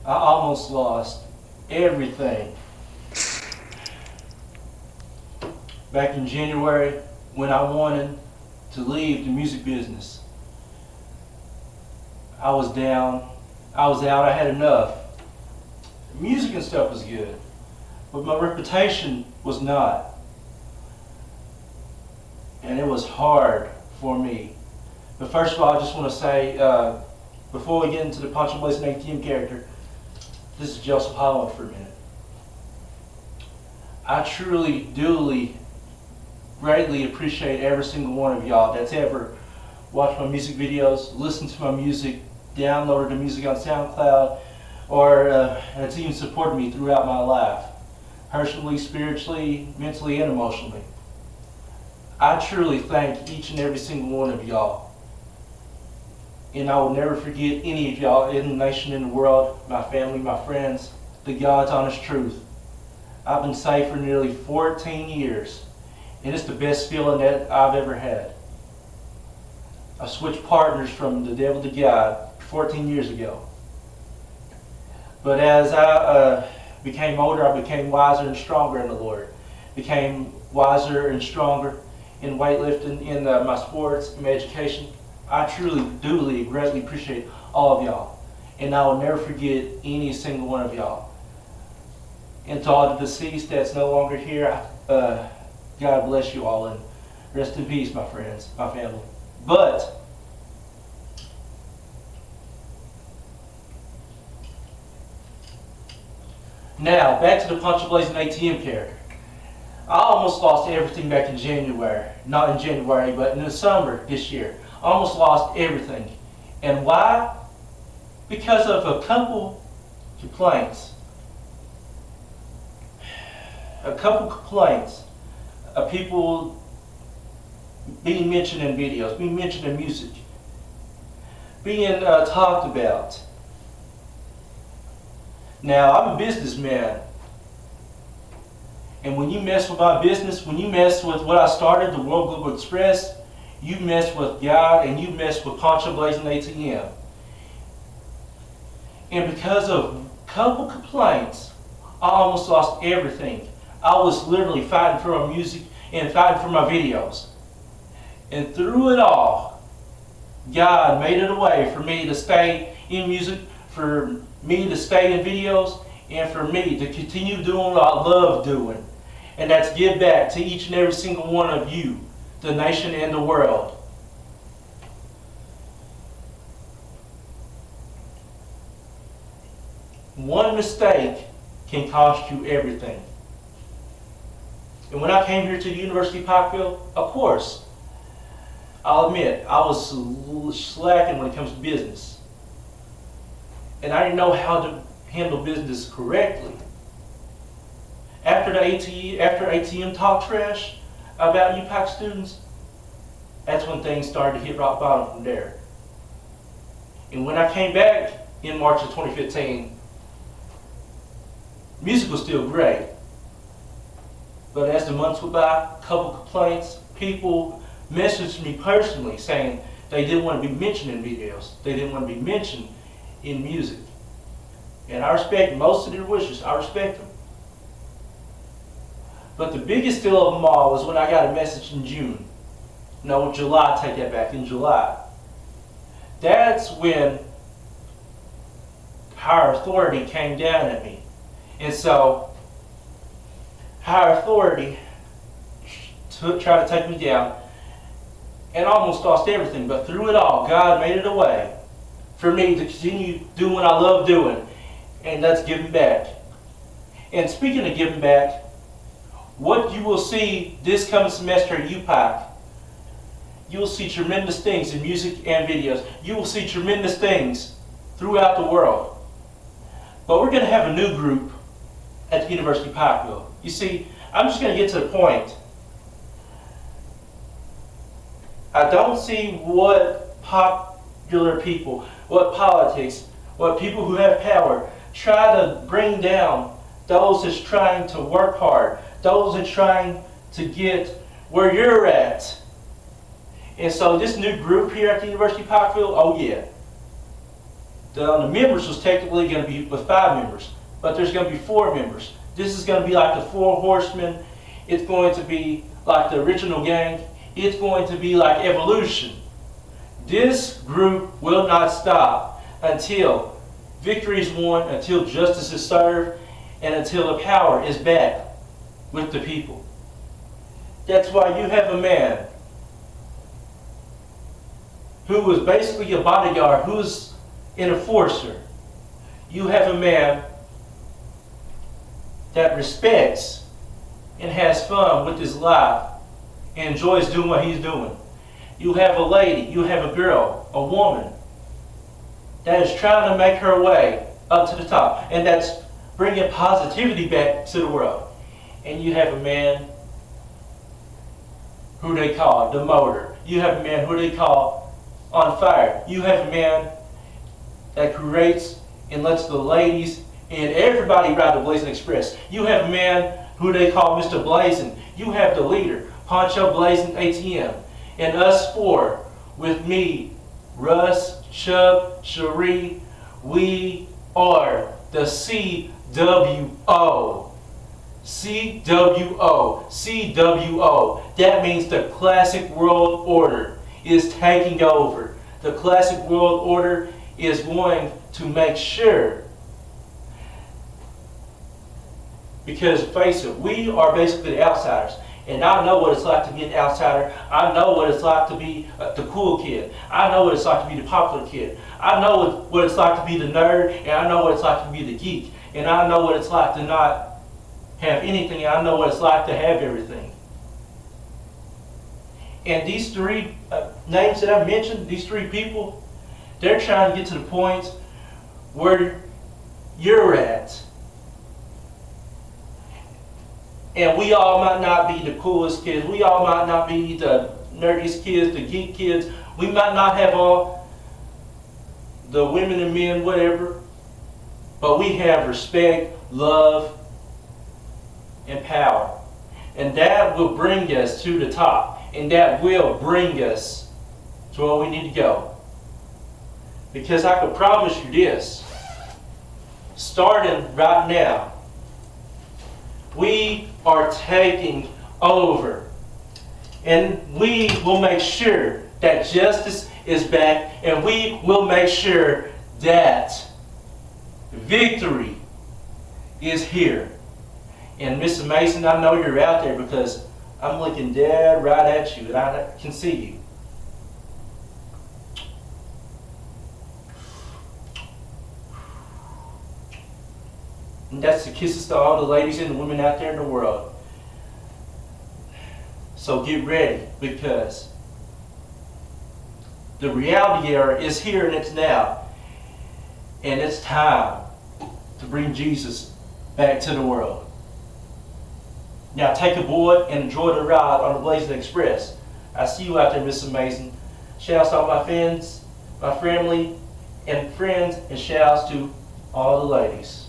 I almost lost everything. Back in January, when I wanted to leave the music business, I was down, I was out, I had enough. Music and stuff was good, but my reputation was not. And it was hard for me. But first of all, I just want to say, before we get into the Poncho Blazing ATM character, this is Joseph Holland for a minute. I truly, duly, greatly appreciate every single one of y'all that's ever watched my music videos, listened to my music, downloaded the music on SoundCloud, or that's even supported me throughout my life, personally, spiritually, mentally, and emotionally. I truly thank each and every single one of y'all. And I will never forget any of y'all in the nation, in the world, my family, my friends, the God's honest truth. I've been saved for nearly 14 years, and it's the best feeling that I've ever had. I switched partners from the devil to God 14 years ago. But as I became older, I became wiser and stronger in the Lord. Became wiser and stronger in weightlifting, in my sports, in my education. I truly, duly, greatly appreciate all of y'all. And I will never forget any single one of y'all. And to all the deceased that's no longer here, God bless you all and rest in peace, my friends, my family. But now, back to the Poncho Blazing ATM character. I almost lost everything back in January. Not in January, but in the summer this year. I almost lost everything. And why? Because of a couple complaints. A couple complaints of people being mentioned in videos, being mentioned in music, being talked about. Now, I'm a businessman. And when you mess with my business, when you mess with what I started, the World Global Express, you mess with God and you mess with Poncho Blazing ATM. And because of a couple complaints, I almost lost everything. I was literally fighting for my music and fighting for my videos. And through it all, God made it a way for me to stay in music, for me to stay in videos, and for me to continue doing what I love doing. And that's give back to each and every single one of you, the nation and the world. One mistake can cost you everything. And when I came here to the University of Pikeville, of course, I'll admit, I was slacking when it comes to business. And I didn't know how to handle business correctly. After ATM talk trash about UPAC students, that's when things started to hit rock bottom from there. And when I came back in March of 2015, music was still great. But as the months went by, a couple complaints, people messaged me personally saying they didn't want to be mentioned in videos. They didn't want to be mentioned in music. And I respect most of their wishes. I respect them. But the biggest deal of them all was when I got a message in June. No, July, take that back, in July. That's when higher authority came down at me. And so, higher authority tried to take me down and almost lost everything. But through it all, God made it a way for me to continue doing what I love doing. And that's giving back. And speaking of giving back, what you will see this coming semester at UPAC, you will see tremendous things in music and videos. You will see tremendous things throughout the world. But we're going to have a new group at the University of Pikeville. You see, I'm just going to get to the point. I don't see what popular people, what politics, what people who have power try to bring down those that's trying to work hard, those that are trying to get where you're at. And so this new group here at the University of Pikeville, oh yeah. The members was technically going to be with 5 members, but there's going to be 4 members. This is going to be like the 4 horsemen. It's going to be like the original gang. It's going to be like evolution. This group will not stop until victory is won, until justice is served, and until the power is back with the people. That's why you have a man who was basically a bodyguard, who's an enforcer. You have a man that respects and has fun with his life and enjoys doing what he's doing. You have a lady, you have a girl, a woman that is trying to make her way up to the top, and that's bringing positivity back to the world. And you have a man who they call the motor. You have a man who they call on fire. You have a man that creates and lets the ladies and everybody ride the Blazing Express. You have a man who they call Mr. Blazing. You have the leader, Poncho Blazing ATM. And us 4, with me, Russ, Chubb, Cherie, we are the CWO. CWO. CWO. That means the Classic World Order is taking over. The Classic World Order is going to make sure, because face it, we are basically the outsiders. And I know what it's like to be an outsider. I know what it's like to be the cool kid. I know what it's like to be the popular kid. I know what it's like to be the nerd, and I know what it's like to be the geek. And I know what it's like to not have anything, and I know what it's like to have everything. And these 3 names that I mentioned, these 3 people, they're trying to get to the point where you're at. And we all might not be the coolest kids. We all might not be the nerdiest kids, the geek kids. We might not have all the women and men, whatever. But we have respect, love, and power. And that will bring us to the top. And that will bring us to where we need to go. Because I can promise you this, starting right now, we are taking over. And we will make sure that justice is back, and we will make sure that victory is here. And Mr. Mason, I know you're out there because I'm looking dead right at you, and I can see you. And that's the kisses to all the ladies and the women out there in the world. So get ready, because the reality era is here and it's now. And it's time to bring Jesus back to the world. Now take aboard and enjoy the ride on the Blazing Express. I see you out there, Miss Amazing. Shouts to all my friends, my family, and friends, and shouts to all the ladies.